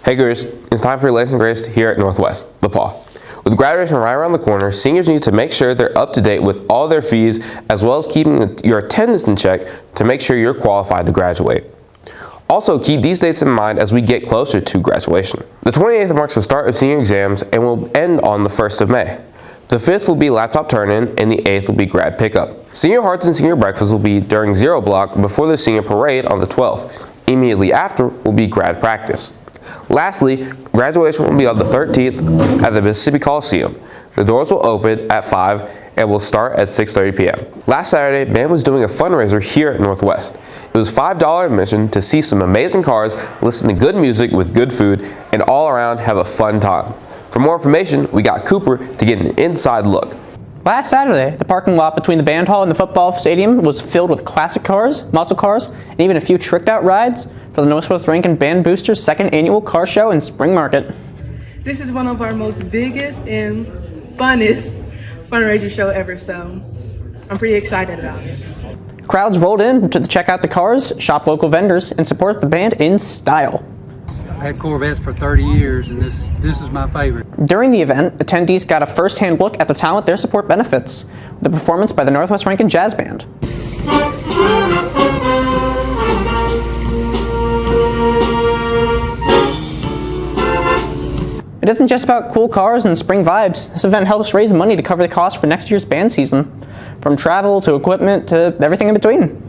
Hey Cougars, it's time for your latest and greatest here at Northwest, DePaul. With graduation right around the corner, seniors need to make sure they're up to date with all their fees as well as keeping your attendance in check to make sure you're qualified to graduate. Also, keep these dates in mind as we get closer to graduation. The 28th marks the start of senior exams and will end on the 1st of May. The 5th will be laptop turn-in and the 8th will be grad pickup. Senior hearts and senior breakfast will be during 0 block before the senior parade on the 12th. Immediately after will be grad practice. Lastly, graduation will be on the 13th at the Mississippi Coliseum. The doors will open at 5 and will start at 6:30 p.m. Last Saturday, band was doing a fundraiser here at Northwest. It was $5 admission to see some amazing cars, listen to good music with good food, and all around have a fun time. For more information, we got Cooper to get an inside look. Last Saturday, the parking lot between the band hall and the football stadium was filled with classic cars, muscle cars, and even a few tricked-out rides for the Northwest Rankin Band Boosters' 2nd annual car show and spring market. This is one of our most biggest and funnest fundraiser show ever, so I'm pretty excited about it. Crowds rolled in to check out the cars, shop local vendors, and support the band in style. I had Corvettes for 30 years, and this is my favorite. During the event, attendees got a first-hand look at the talent their support benefits, with a performance by the Northwest Rankin Jazz Band. It isn't just about cool cars and spring vibes. This event helps raise money to cover the cost for next year's band season, from travel to equipment to everything in between.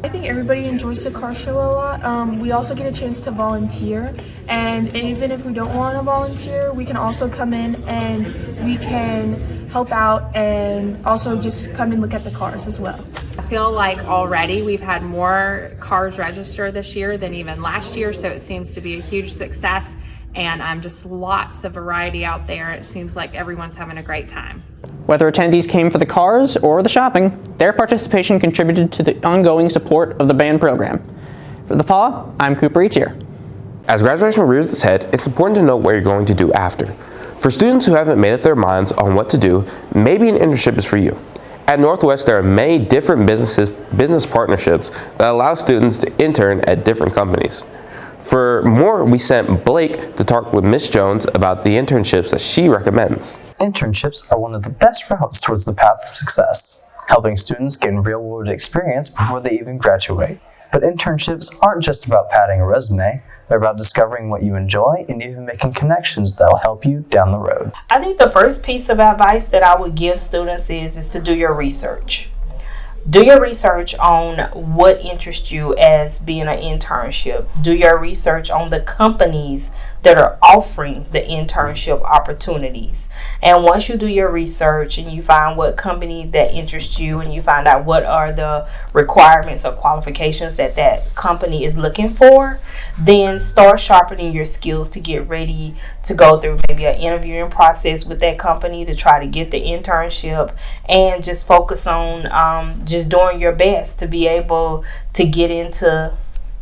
I think everybody enjoys the car show a lot. We also get a chance to volunteer, and even if we don't want to volunteer, we can also come in and we can help out and also just come and look at the cars as well. I feel like already we've had more cars register this year than even last year, so it seems to be a huge success, and just lots of variety out there. It seems like everyone's having a great time. Whether attendees came for the cars or the shopping, their participation contributed to the ongoing support of the band program. For the PAW, I'm Cooper Etier. As graduation rears its head, it's important to know what you're going to do after. For students who haven't made up their minds on what to do, maybe an internship is for you. At Northwest, there are many different business partnerships that allow students to intern at different companies. For more, we sent Blake to talk with Miss Jones about the internships that she recommends. Internships are one of the best routes towards the path of success, helping students gain real-world experience before they even graduate. But internships aren't just about padding a resume. They're about discovering what you enjoy and even making connections that'll help you down the road. I think the first piece of advice that I would give students is to do your research. Do your research on what interests you as being an internship. Do your research on the companies that are offering the internship opportunities. And once you do your research and you find what company that interests you and you find out what are the requirements or qualifications that that company is looking for, then start sharpening your skills to get ready to go through maybe an interviewing process with that company to try to get the internship, and just focus on just doing your best to be able to get into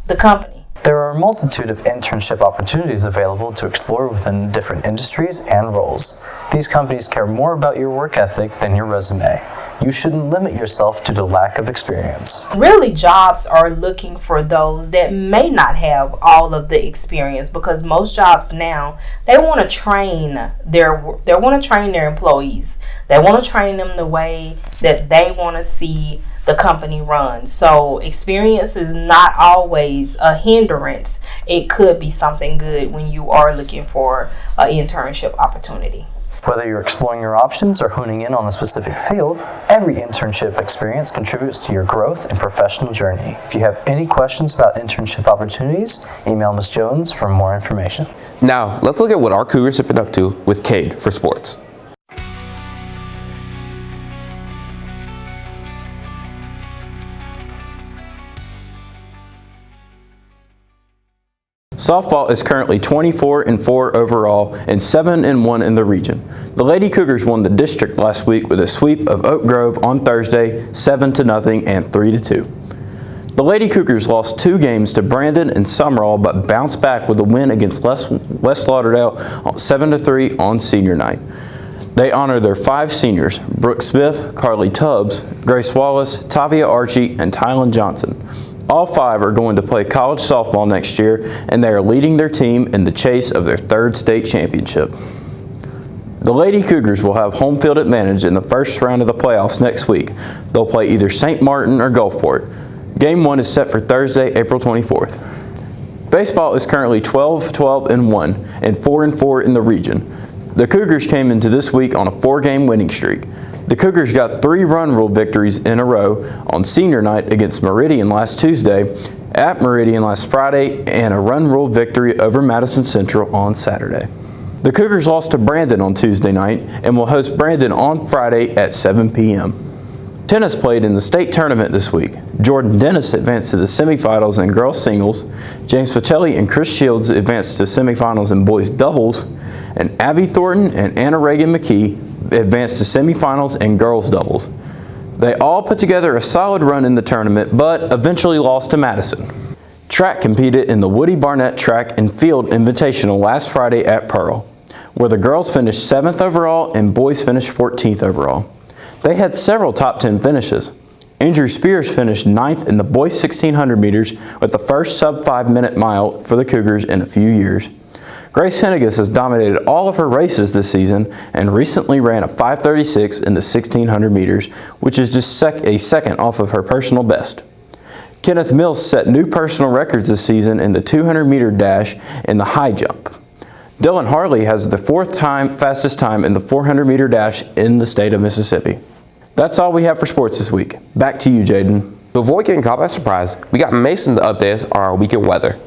the company. There are a multitude of internship opportunities available to explore within different industries and roles. These companies care more about your work ethic than your resume. You shouldn't limit yourself due to lack of experience. Really, jobs are looking for those that may not have all of the experience, because most jobs now, they want to train their employees. They want to train them the way that they want to see the company runs. So experience is not always a hindrance. It could be something good when you are looking for an internship opportunity. Whether you're exploring your options or honing in on a specific field, every internship experience contributes to your growth and professional journey. If you have any questions about internship opportunities, email Ms. Jones for more information. Now, let's look at what our Cougars have been up to with Cade for sports. Softball is currently 24-4 overall and 7-1 in the region. The Lady Cougars won the district last week with a sweep of Oak Grove on Thursday, 7-0 and 3-2. The Lady Cougars lost 2 games to Brandon and Summerall, but bounced back with a win against West Lauderdale 7-3 on senior night. They honor their 5 seniors: Brooke Smith, Carly Tubbs, Grace Wallace, Tavia Archie, and Tylen Johnson. All 5 are going to play college softball next year, and they are leading their team in the chase of their 3rd state championship. The Lady Cougars will have home field advantage in the first round of the playoffs next week. They'll play either St. Martin or Gulfport. Game 1 is set for Thursday, April 24th. Baseball is currently 12-12-1 and 4-4 in the region. The Cougars came into this week on a 4-game winning streak. The Cougars got 3 run rule victories in a row on senior night against Meridian last Tuesday, at Meridian last Friday, and a run rule victory over Madison Central on Saturday. The Cougars lost to Brandon on Tuesday night and will host Brandon on Friday at 7 p.m. Tennis played in the state tournament this week. Jordan Dennis advanced to the semifinals in girls singles, James Patelli and Chris Shields advanced to semifinals in boys doubles, and Abby Thornton and Anna Reagan McKee advanced to semifinals in girls doubles. They all put together a solid run in the tournament, but eventually lost to Madison. Track competed in the Woody Barnett Track and Field Invitational last Friday at Pearl, where the girls finished 7th overall and boys finished 14th overall. They had several top 10 finishes. Andrew Spears finished 9th in the boys 1600 meters with the first sub-5 minute mile for the Cougars in a few years. Grace Hennigas has dominated all of her races this season and recently ran a 5:36 in the 1600 meters, which is just a second off of her personal best. Kenneth Mills set new personal records this season in the 200 meter dash and the high jump. Dylan Harley has the 4th fastest time in the 400 meter dash in the state of Mississippi. That's all we have for sports this week. Back to you, Jaden. To avoid getting caught by surprise, we got Mason to update us on our weekend weather.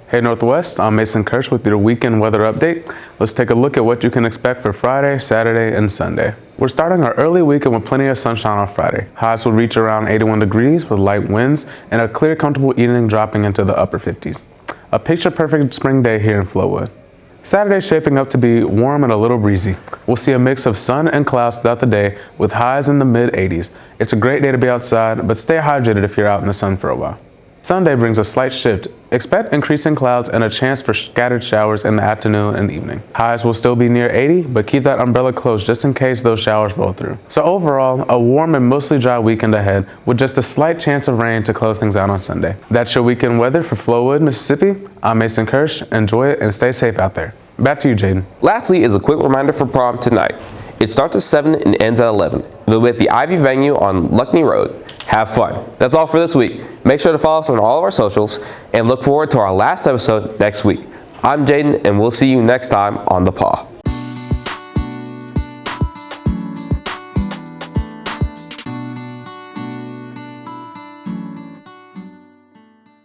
Hey Northwest, I'm Mason Kirsch with your weekend weather update. Let's take a look at what you can expect for Friday, Saturday, and Sunday. We're starting our early weekend with plenty of sunshine on Friday. Highs will reach around 81 degrees with light winds and a clear, comfortable evening dropping into the upper 50s. A picture-perfect spring day here in Flowood. Saturday shaping up to be warm and a little breezy. We'll see a mix of sun and clouds throughout the day with highs in the mid-80s. It's a great day to be outside, but stay hydrated if you're out in the sun for a while. Sunday brings a slight shift. Expect increasing clouds and a chance for scattered showers in the afternoon and evening. Highs will still be near 80, but keep that umbrella closed just in case those showers roll through. So overall, a warm and mostly dry weekend ahead with just a slight chance of rain to close things out on Sunday. That's your weekend weather for Flowood, Mississippi. I'm Mason Kirsch. Enjoy it and stay safe out there. Back to you, Jaden. Lastly is a quick reminder for prom tonight. It starts at 7 and ends at 11. It'll be at the Ivy venue on Luckney Road. Have fun. That's all for this week. Make sure to follow us on all of our socials and look forward to our last episode next week. I'm Jaden, and we'll see you next time on The Paw.